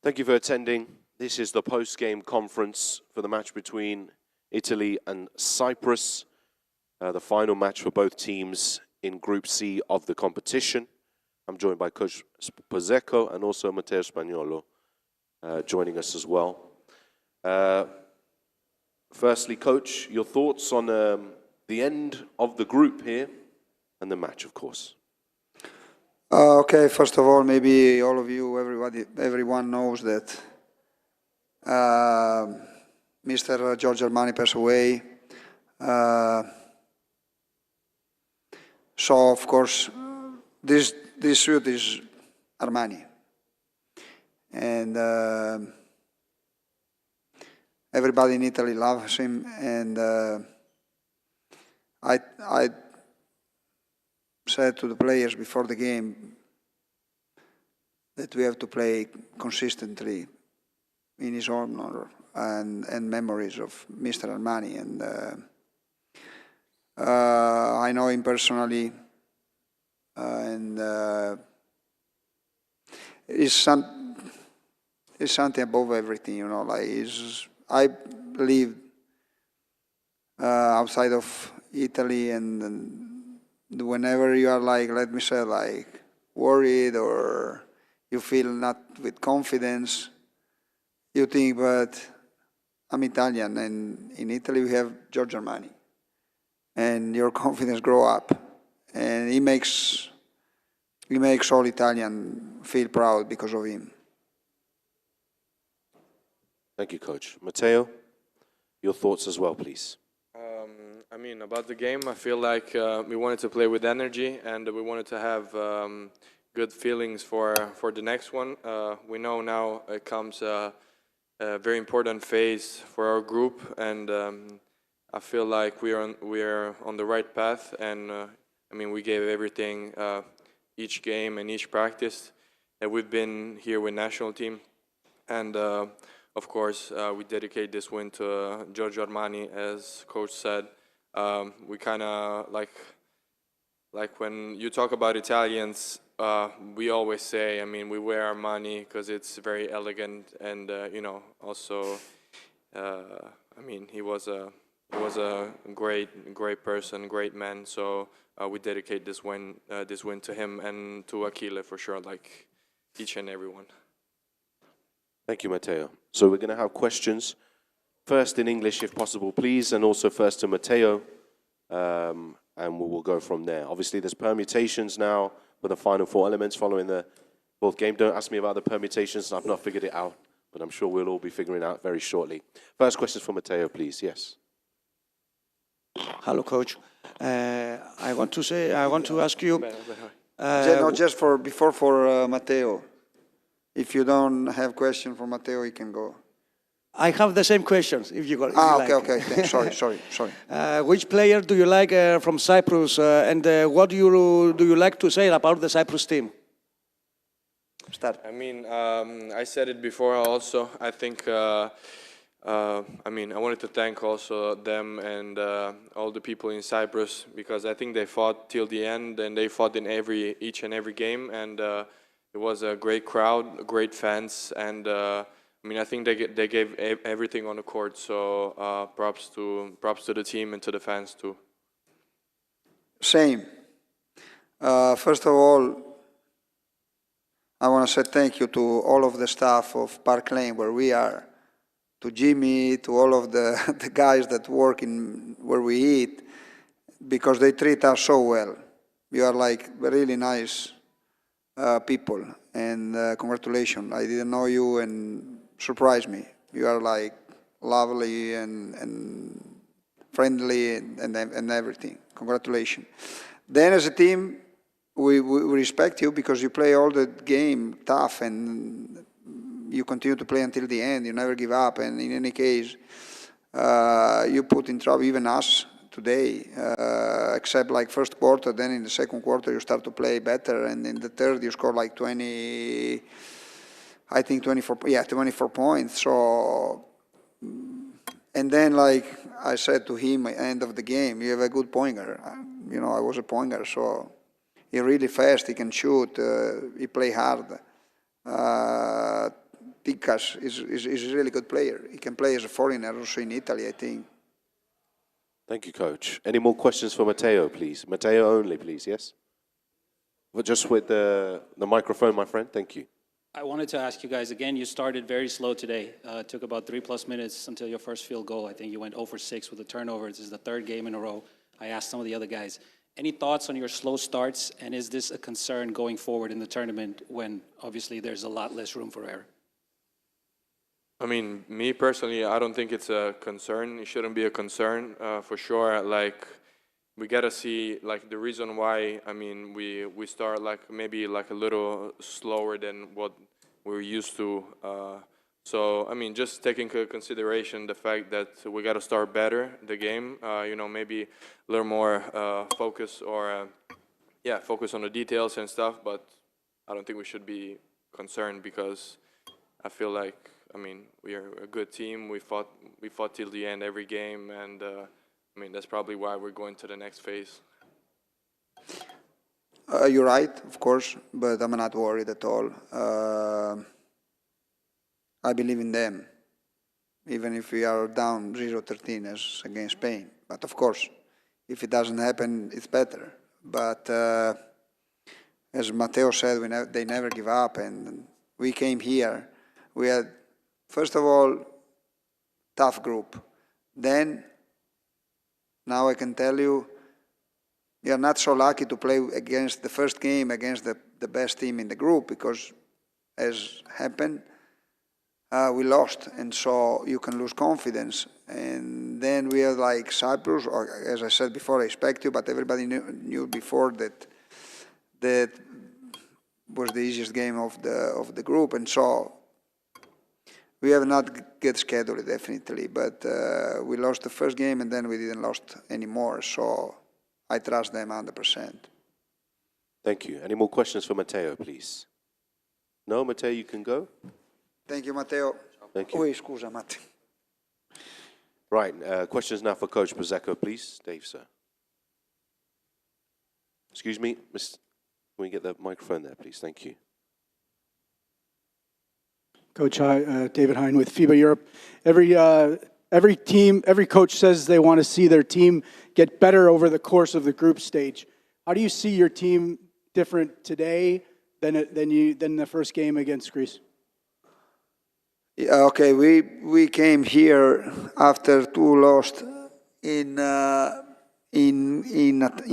Thank you for attending. This is the post-game conference for the match between Italy and Cyprus, the final match for both teams in Group C of the competition. I'm joined by Coach Pozzecco and also Matteo Spagnolo joining us as well. Firstly, Coach, your thoughts on the end of the group here and the match, of course. Okay, first of all, maybe all of you, everyone knows that Mr. Giorgio Armani passed away. So, of course, this suit is Armani. And everybody in Italy loves him. And I said to the players before the game that we have to play consistently in his honor and memories of Mr. Armani. And I know him personally, and it's something above everything, you know. Like I believe outside of Italy, and whenever you are like, let me say, like worried or you feel not with confidence, you think, but I'm Italian, and in Italy we have Giorgio Armani, and your confidence grow up, and he makes all Italian feel proud because of him. Thank you, Coach. Matteo, your thoughts as well, please. I mean, about the game, I feel like we wanted to play with energy, and we wanted to have good feelings for the next one. We know now it comes a very important phase for our group, and I feel like we are on the right path. And I mean, we gave everything each game and each practice, and we've been here with national team, and of course we dedicate this win to Giorgio Armani, as Coach said. We kind of like when you talk about Italians, we always say, I mean, we wear Armani because it's very elegant, and you know, also, I mean, he was a great person, great man. So we dedicate this win to him and to Achille for sure, like each and every one. Thank you, Matteo. So we're going to have questions. First in English, if possible, please, and also first to Matteo, and we will go from there. Obviously, there's permutations now for the final four elements following the fourth game. Don't ask me about the permutations. I've not figured it out, but I'm sure we'll all be figuring it out very shortly. First question for Matteo, please. Yes. Hello, Coach. I want to ask you. Just before Matteo. If you don't have question for Matteo, you can go. I have the same questions, if you got. Okay. Sorry. Which player do you like from Cyprus, and what do you like to say about the Cyprus team? Start. I mean, I said it before also. I think, I mean, I wanted to thank also them and all the people in Cyprus, because I think they fought till the end, and they fought in each and every game, and it was a great crowd, great fans, and I mean, I think they gave everything on the court. So props to the team and to the fans too. Same. First of all, I want to say thank you to all of the staff of Park Lane where we are, to Jimmy, to all of the guys that work in where we eat, because they treat us so well. You are like really nice people, and congratulations. I didn't know you and surprised me. You are like lovely and friendly and everything. Congratulations. Then as a team, we respect you because you play all the game tough and you continue to play until the end. You never give up, and in any case, you put in trouble even us today, except like first quarter. Then in the second quarter you start to play better, and in the third you score like 20, I think 24 points. So, and then like I said to him at the end of the game, you have a good point guard. You know, I was a point guard, so he's really fast, he can shoot, he play hard. Tikas is a really good player. He can play as a foreigner also in Italy, I think. Thank you, Coach. Any more questions for Matteo, please? Matteo only, please, yes? But just with the microphone, my friend. Thank you. I wanted to ask you guys again, you started very slow today. It took about 3+ minutes until your first field goal. I think you went 0 for 6 with a turnover. This is the third game in a row. I asked some of the other guys, any thoughts on your slow starts, and is this a concern going forward in the tournament when obviously there's a lot less room for error? I mean, me personally, I don't think it's a concern. It shouldn't be a concern for sure. Like, we gotta see like the reason why. I mean, we start like maybe like a little slower than what we're used to. So I mean, just taking into consideration the fact that we gotta start better the game. You know, maybe a little more focus or yeah, focus on the details and stuff. But I don't think we should be concerned because I feel like, I mean, we are a good team. We fought till the end every game, and I mean, that's probably why we're going to the next phase. You're right, of course, but I'm not worried at all. I believe in them, even if we are down 0-13 as against Spain. But of course, if it doesn't happen, it's better. But as Matteo said, they never give up, and we came here. We had, first of all, tough group. Then, now I can tell you, we are not so lucky to play against the first game against the best team in the group because, as happened, we lost, and so you can lose confidence. And then we had like Cyprus, or as I said before, I expect you, but everybody knew before that was the easiest game of the group, and so we have not good schedule definitely, but we lost the first game and then we didn't lost anymore. So I trust them 100%. Thank you. Any more questions for Matteo, please? No, Matteo, you can go. Thank you, Matteo. Thank you. Oi, scusa, Matteo. Right, questions now for Coach Buzzacco, please. Dave, sir. Excuse me, can we get the microphone there, please? Thank you. Coach, David Hine with FIBA Europe. Every team, every coach says they want to see their team get better over the course of the group stage. How do you see your team different today than the first game against Greece? Yeah, okay, we came here after 2 lost in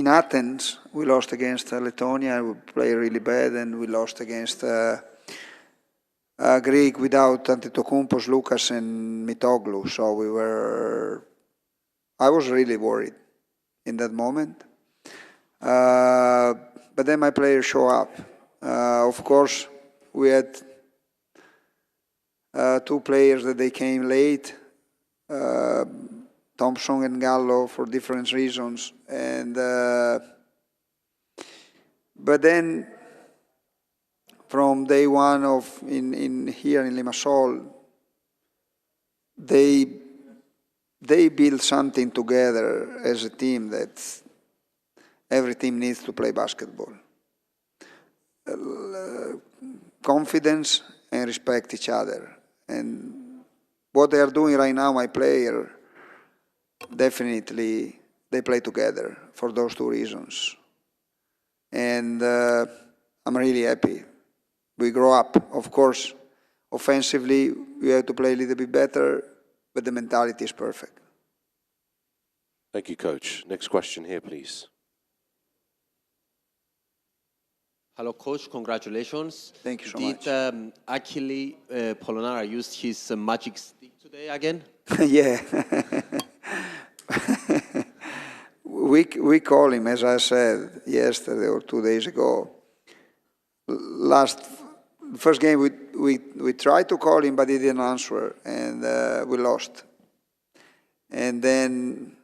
Athens. We lost against Lithuania. We played really bad, and we lost against Greek without Antetokounmpo, Lucas, and Mitoglu. So I was really worried in that moment. But then my players show up. Of course, we had 2 players that they came late, Thompson and Gallo, for different reasons. And but then from day one here in Limassol, they build something together as a team that every team needs to play basketball. Confidence and respect each other. And what they are doing right now, my player, definitely they play together for those 2 reasons. And I'm really happy. We grow up. Of course, offensively, we have to play a little bit better, but the mentality is perfect. Thank you, Coach. Next question here, please. Hello, Coach. Congratulations. Thank you so much. Did Achille Polonara use his magic stick today again? Yeah. we call him, as I said yesterday or 2 days ago. First game, we tried to call him, but he didn't answer, and we lost. And then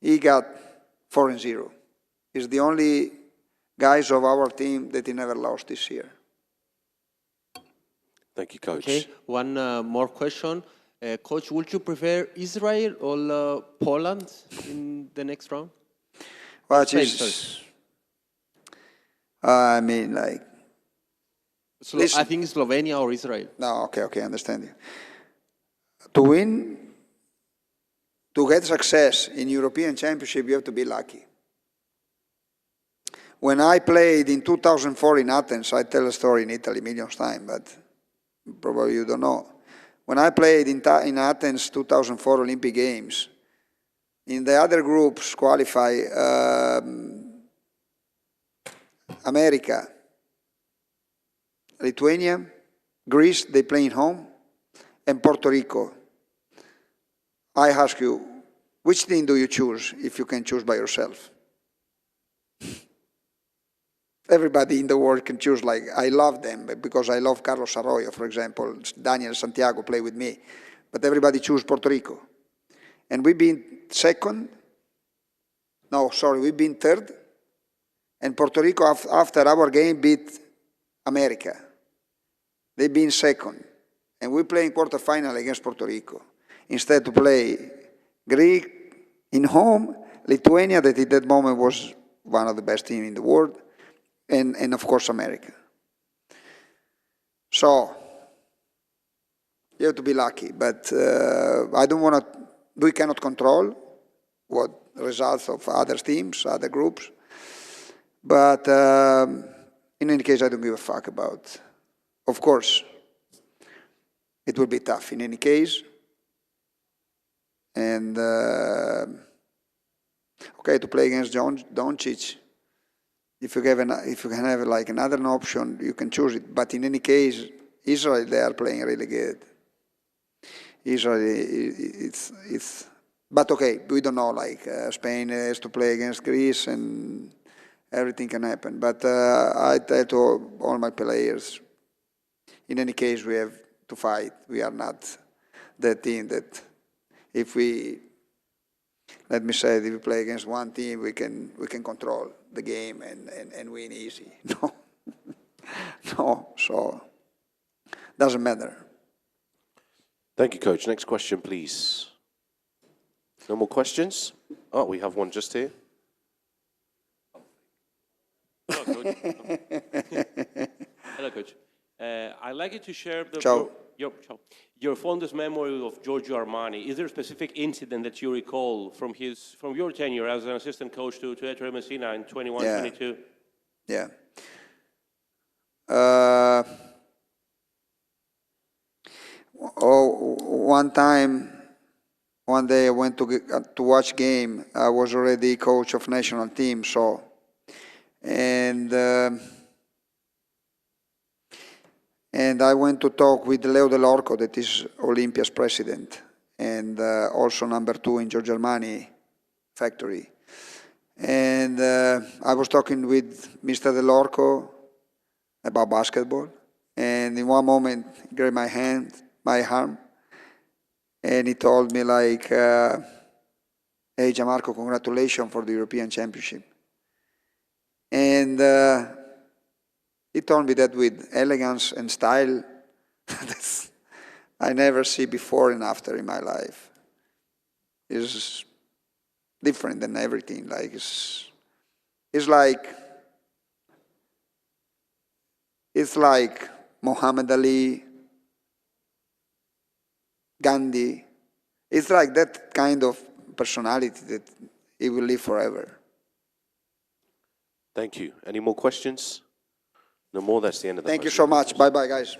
he got 4-0. He's the only guys of our team that he never lost this year. Thank you, Coach. Okay, one more question. Coach, would you prefer Israel or Poland in the next round? Well, I mean, like, Listen. I think Slovenia or Israel. No, okay, I understand you. To win, to get success in European Championship, you have to be lucky. When I played in 2004 in Athens, I tell a story in Italy millions times, but probably you don't know. When I played in Athens 2004 Olympic Games, in the other groups qualify America, Lithuania, Greece, they play in home, and Puerto Rico. I ask you, which team do you choose if you can choose by yourself? Everybody in the world can choose, like, I love them because I love Carlos Arroyo, for example. Daniel Santiago play with me. But everybody choose Puerto Rico. And we've been we've been third. And Puerto Rico, after our game, beat America. They've been second. And we play in quarterfinal against Puerto Rico. Instead to play Greek in home, Lithuania, that at that moment was one of the best teams in the world, and of course America. So, you have to be lucky, but I don't want to, we cannot control what results of other teams, other groups, but in any case, I don't give a fuck about. Of course, it will be tough in any case. And, okay, to play against Doncic, if you can have like another option, you can choose it. But in any case, Israel, they are playing really good. Israel, it's but okay, we don't know, like Spain has to play against Greece and everything can happen. But I tell to all my players, in any case, we have to fight. We are not the team that, if we, let me say, if we play against one team, we can control the game and win easy. No, no, so doesn't matter. Thank you, Coach. Next question, please. No more questions? Oh, we have one just here. Hello, Coach. Hello, Coach. I'd like you to share your fondest memory of Giorgio Armani. Is there a specific incident that you recall from your tenure as an assistant coach to Ettore Messina in 21-22? Yeah. One day I went to watch game. I was already coach of national team, so, and I went to talk with Leo Dell'Orco, that is Olympia's president, and also number 2 in Giorgio Armani factory. And I was talking with Mr. Dell'Orco about basketball, and in one moment he grabbed my arm, and he told me like, hey Gianmarco, congratulations for the European Championship. And he told me that with elegance and style that I never see before and after in my life. It's different than everything. Like it's like Muhammad Ali, Gandhi. It's like that kind of personality that he will live forever. Thank you. Any more questions? No more. That's the end of the Thank you so much. Bye-bye, guys.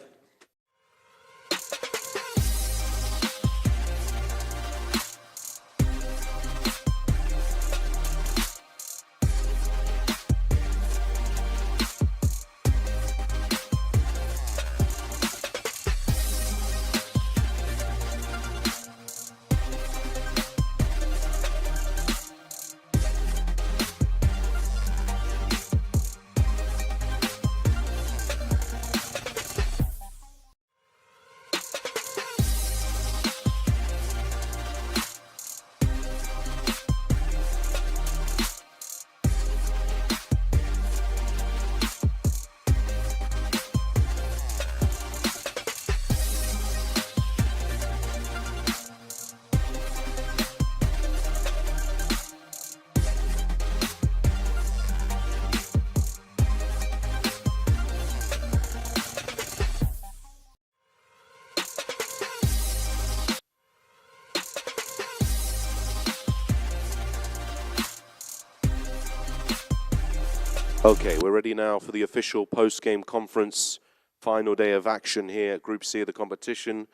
Okay, we're ready now for the official post-game conference. Final day of action here at Group C of the competition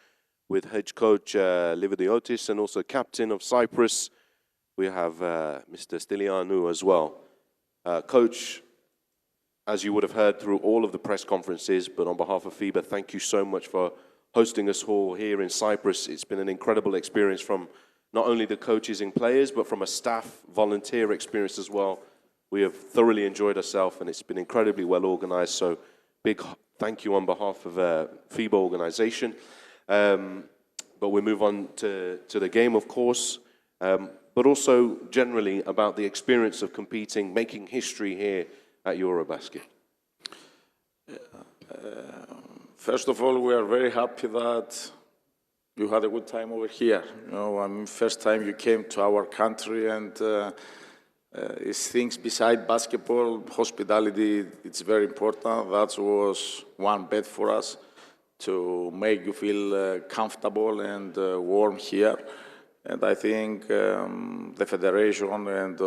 with head coach Lividiotis and also captain of Cyprus. We have Mr. Stylianou as well. Coach, as you would have heard through all of the press conferences, but on behalf of FIBA, thank you so much for hosting us all here in Cyprus. It's been an incredible experience from not only the coaches and players, but from a staff volunteer experience as well. We have thoroughly enjoyed ourselves, and it's been incredibly well organized. So big thank you on behalf of FIBA organization. But we move on to the game, of course, but also generally about the experience of competing, making history here at EuroBasket. First of all, we are very happy that you had a good time over here. You know, I mean, first time you came to our country, and it's things beside basketball, hospitality, it's very important. That was one bet for us to make you feel comfortable and warm here. And I think the federation and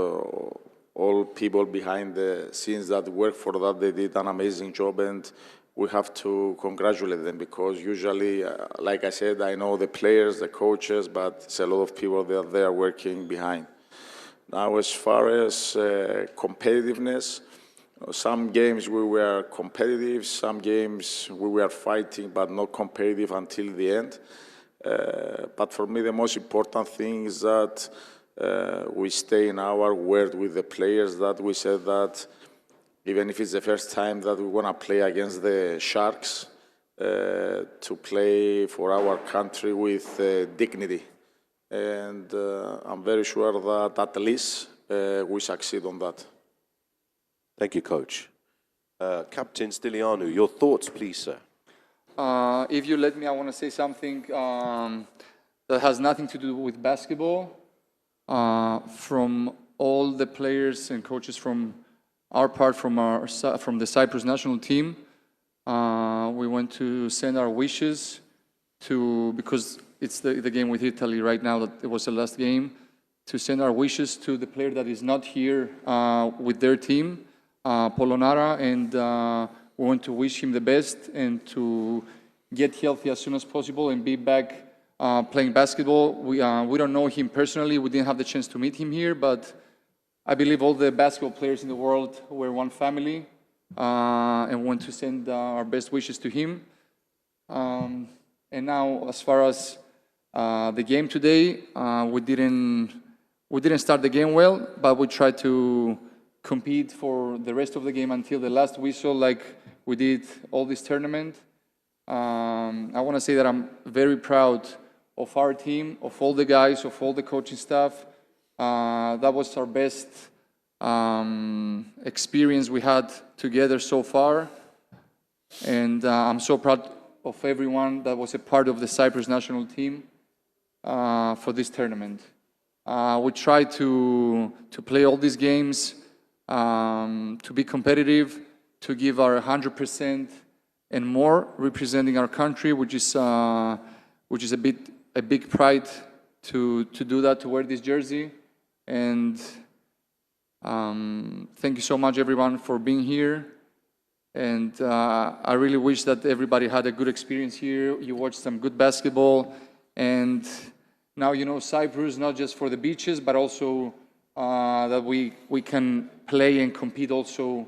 all people behind the scenes that work for that, they did an amazing job, and we have to congratulate them because usually, like I said, I know the players, the coaches, but it's a lot of people that they are working behind. Now, as far as competitiveness, some games we were competitive, some games we were fighting, but not competitive until the end. But for me, the most important thing is that we stay in our word with the players, that we said that even if it's the first time that we want to play against the Sharks, to play for our country with dignity. And I'm very sure that at least we succeed on that. Thank you, Coach. Captain Stylianou, your thoughts, please, sir. If you let me, I want to say something that has nothing to do with basketball. From all the players and coaches from our part, from the Cyprus national team, we want to send our wishes to, because it's the game with Italy right now, that it was the last game, to send our wishes to the player that is not here with their team, Polonara, and we want to wish him the best and to get healthy as soon as possible and be back playing basketball. We don't know him personally, we didn't have the chance to meet him here, but I believe all the basketball players in the world were one family and want to send our best wishes to him. And now, as far as the game today, we didn't start the game well, but we tried to compete for the rest of the game until the last whistle, like we did all this tournament. I want to say that I'm very proud of our team, of all the guys, of all the coaching staff. That was our best experience we had together so far. And I'm so proud of everyone that was a part of the Cyprus national team for this tournament. We tried to play all these games, to be competitive, to give our 100% and more, representing our country, which is a big pride to do that, to wear this jersey. And thank you so much, everyone, for being here. And I really wish that everybody had a good experience here. You watched some good basketball, and now you know Cyprus, not just for the beaches, but also that we can play and compete also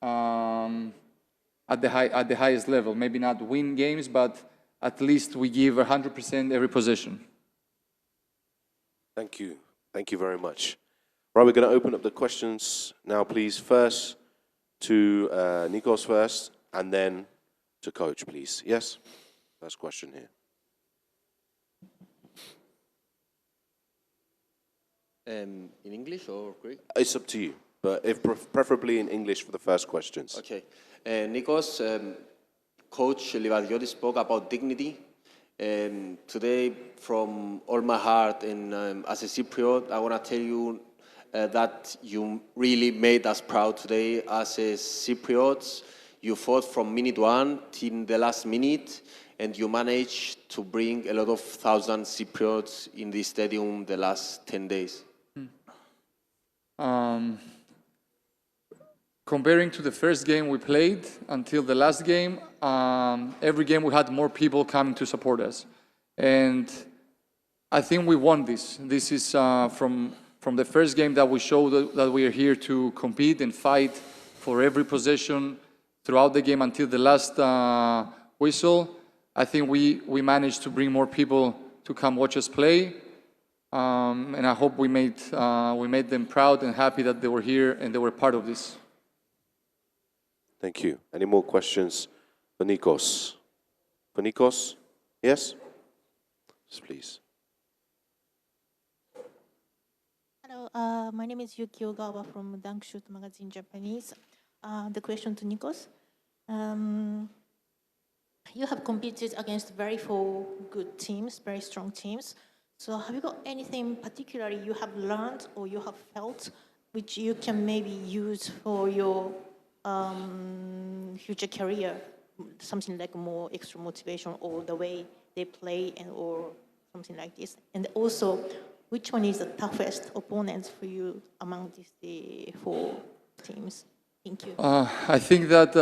at the highest level. Maybe not win games, but at least we give 100% every possession. Thank you. Thank you very much. Right, we're going to open up the questions now, please. First to Nikos first, and then to Coach, please. Yes? First question here. In English or Greek? It's up to you, but if preferably in English for the first questions. Okay. Nikos, Coach Livadiotis spoke about dignity. Today, from all my heart and as a Cypriot, I want to tell you that you really made us proud today as a Cypriots. You fought from minute one till the last minute, and you managed to bring a lot of thousand Cypriots in the stadium the last 10 days. comparing to the first game we played until the last game, every game we had more people coming to support us. And I think we won this. This is from the first game that we showed that we are here to compete and fight for every possession throughout the game until the last whistle. I think we managed to bring more people to come watch us play. And I hope we made them proud and happy that they were here and they were part of this. Thank you. Any more questions for Nikos? For Nikos? Yes? Yes, please. Hello, my name is Yuki Ogawa from Dunk Shoot Magazine Japanese. The question to Nikos. You have competed against four good teams, very strong teams. So have you got anything particularly you have learned or you have felt which you can maybe use for your future career? Something like more extra motivation or the way they play or something like this. And also, which one is the toughest opponent for you among these four teams? Thank you. I think that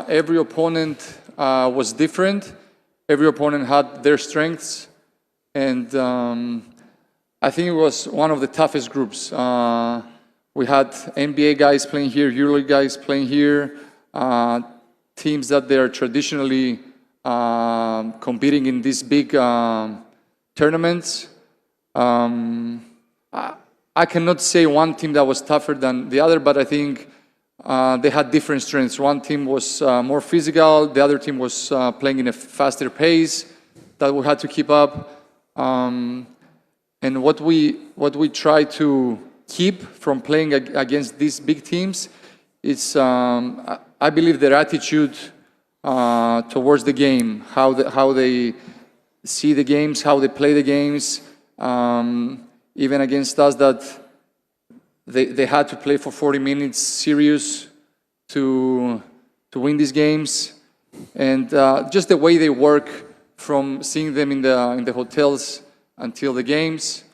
every opponent was different. Every opponent had their strengths. And I think it was one of the toughest groups. We had NBA guys playing here, EuroLeague guys playing here, teams that they are traditionally competing in these big tournaments. I cannot say one team that was tougher than the other, but I think they had different strengths. One team was more physical, the other team was playing in a faster pace that we had to keep up. And what we try to keep from playing against these big teams is, I believe, their attitude towards the game, how they see the games, how they play the games. Even against us, that they had to play for 40 minutes serious to win these games, and just the way they work, from seeing them in the hotels until the games,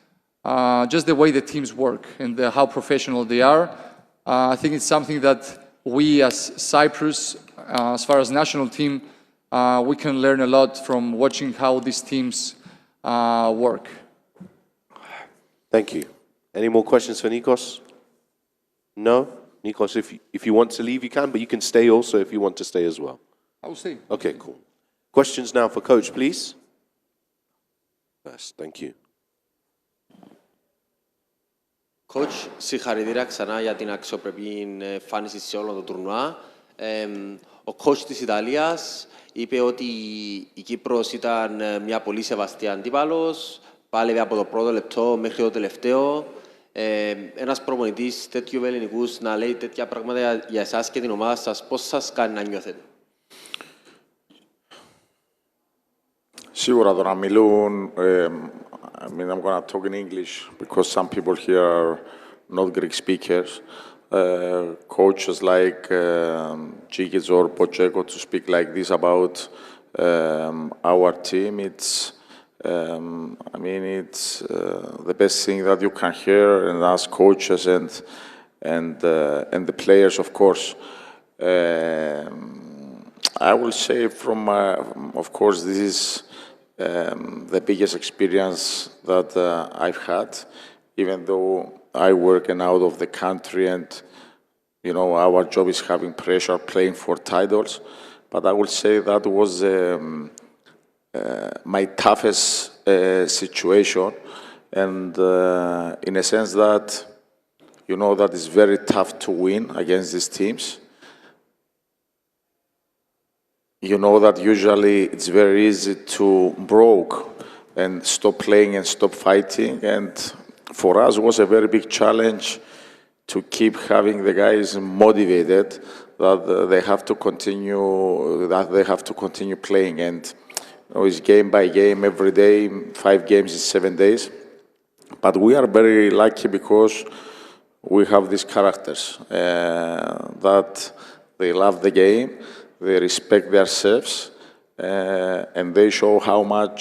just the way the teams work and how professional they are. I think it's something that we as Cyprus, as far as national team, we can learn a lot from watching how these teams work. Thank you. Any more questions for Nikos? No? Nikos, if you want to leave, you can, but you can stay also if you want to stay as well. I will stay. Okay, cool. Questions now for Coach, please. Yes, thank you. Coach, συγχαρητήρια ξανά για την αξιοπρεπή εμφάνιση σε όλο το τουρνουά. Ο coach της Ιταλίας είπε ότι η Κύπρος ήταν μια πολύ σεβαστή αντίπαλος, πάλευε από το πρώτο λεπτό μέχρι το τελευταίο. Ένας προπονητής τέτοιου ελληνικούς να λέει τέτοια πράγματα για εσάς και την ομάδα σας, πώς σας κάνει να νιώθετε? Σίγουρα τώρα μιλούν, I mean, I'm going to talk in English because some people here are not Greek speakers. Coaches like Gigic or Pocheko to speak like this about our team, it's I mean, it's the best thing that you can hear, and as coaches and the players, of course. I will say from, of course, this is the biggest experience that I've had, even though I work out of the country and, you know, our job is having pressure, playing for titles. But I will say that was my toughest situation, and in a sense that, you know, that it's very tough to win against these teams. You know that usually it's very easy to broke and stop playing and stop fighting, and for us it was a very big challenge to keep having the guys motivated that they have to continue playing, and you know, it's game by game every day, 5 games in 7 days. But we are very lucky because we have these characters that they love the game, they respect themselves, and they show how much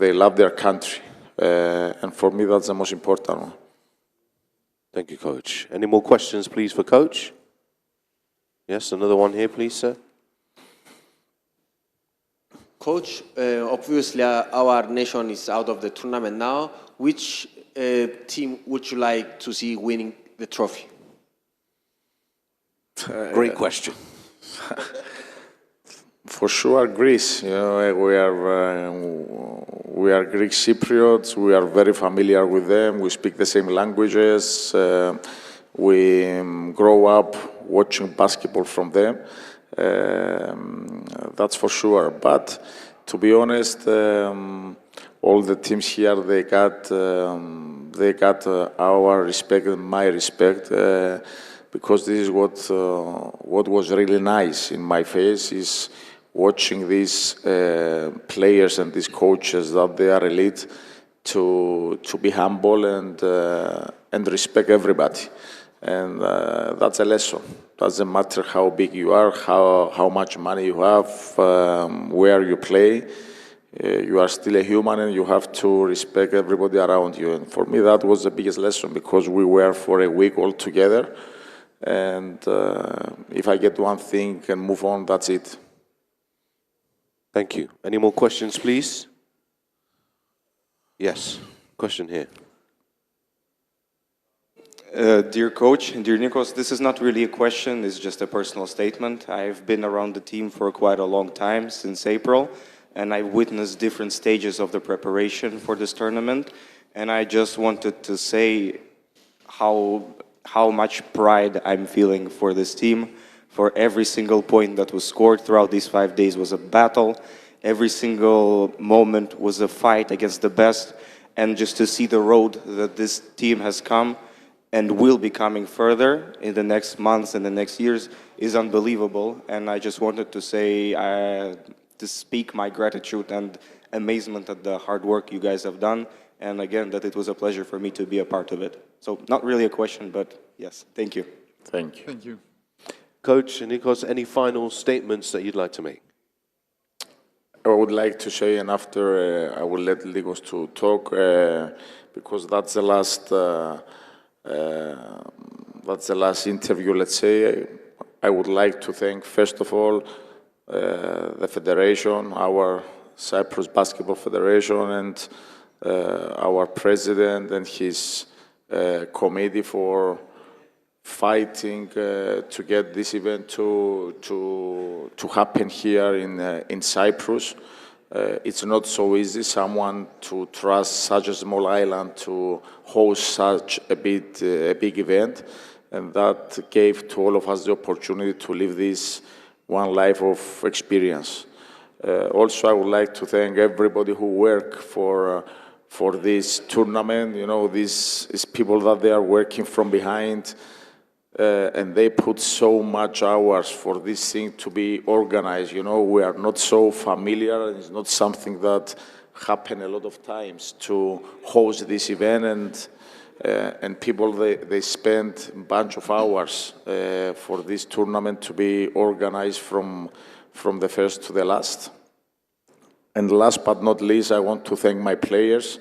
they love their country. And for me, that's the most important one. Thank you, Coach. Any more questions, please, for Coach? Yes, another one here, please, sir. Coach, obviously our nation is out of the tournament now. Which team would you like to see winning the trophy? Great question. For sure, Greece. You know, we are Greek Cypriots. We are very familiar with them. We speak the same languages. We grow up watching basketball from them. That's for sure. But to be honest, all the teams here, they got our respect and my respect, because this is what was really nice in my face is watching these players and these coaches that they are elite to be humble and respect everybody. And that's a lesson. Doesn't matter how big you are, how much money you have, where you play. You are still a human and you have to respect everybody around you. And for me, that was the biggest lesson because we were for a week all together. And if I get one thing and move on, that's it. Thank you. Any more questions, please? Yes, question here. Dear Coach, dear Nikos, this is not really a question, it's just a personal statement. I've been around the team for quite a long time, since April, and I witnessed different stages of the preparation for this tournament, and I just wanted to say how much pride I'm feeling for this team. For every single point that was scored throughout these 5 days was a battle. Every single moment was a fight against the best, and just to see the road that this team has come and will be coming further in the next months and the next years is unbelievable. And I just wanted to say, to speak my gratitude and amazement at the hard work you guys have done. And again, that it was a pleasure for me to be a part of it. So not really a question, but yes, thank you. Thank you. Thank you. Coach Nikos, any final statements that you'd like to make? I would like to say, and after I will let Ligos to talk, because that's the last interview, let's say. I would like to thank, first of all, the Federation, our Cyprus Basketball Federation, and our president and his committee for fighting to get this event to happen here in Cyprus. It's not so easy, someone to trust such a small island to host such a big event, and that gave to all of us the opportunity to live this one life of experience. Also, I would like to thank everybody who worked for this tournament. You know, these people that they are working from behind, and they put so much hours for this thing to be organized. You know, we are not so familiar, and it's not something that happen a lot of times to host this event, and people, they spend a bunch of hours for this tournament to be organized from the first to the last. And last but not least, I want to thank my players,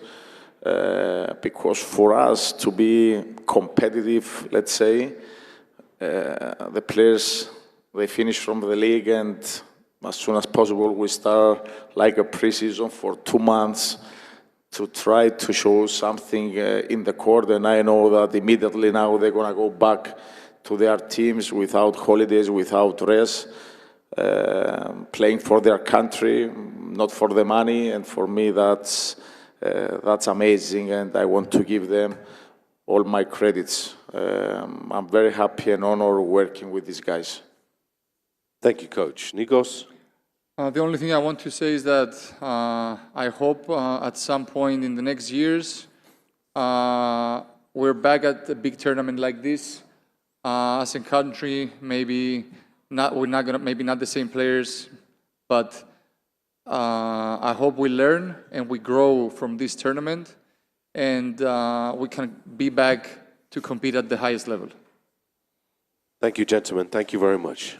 because for us to be competitive, let's say, the players, they finish from the league, and as soon as possible we start like a pre-season for 2 months to try to show something in the court. And I know that immediately now they're going to go back to their teams without holidays, without rest, playing for their country, not for the money. And for me, that's amazing, and I want to give them all my credits. I'm very happy and honored working with these guys. Thank you, Coach. Nikos? The only thing I want to say is that I hope at some point in the next years we're back at a big tournament like this. As a country, maybe not the same players, but I hope we learn and we grow from this tournament, and we can be back to compete at the highest level. Thank you, gentlemen. Thank you very much.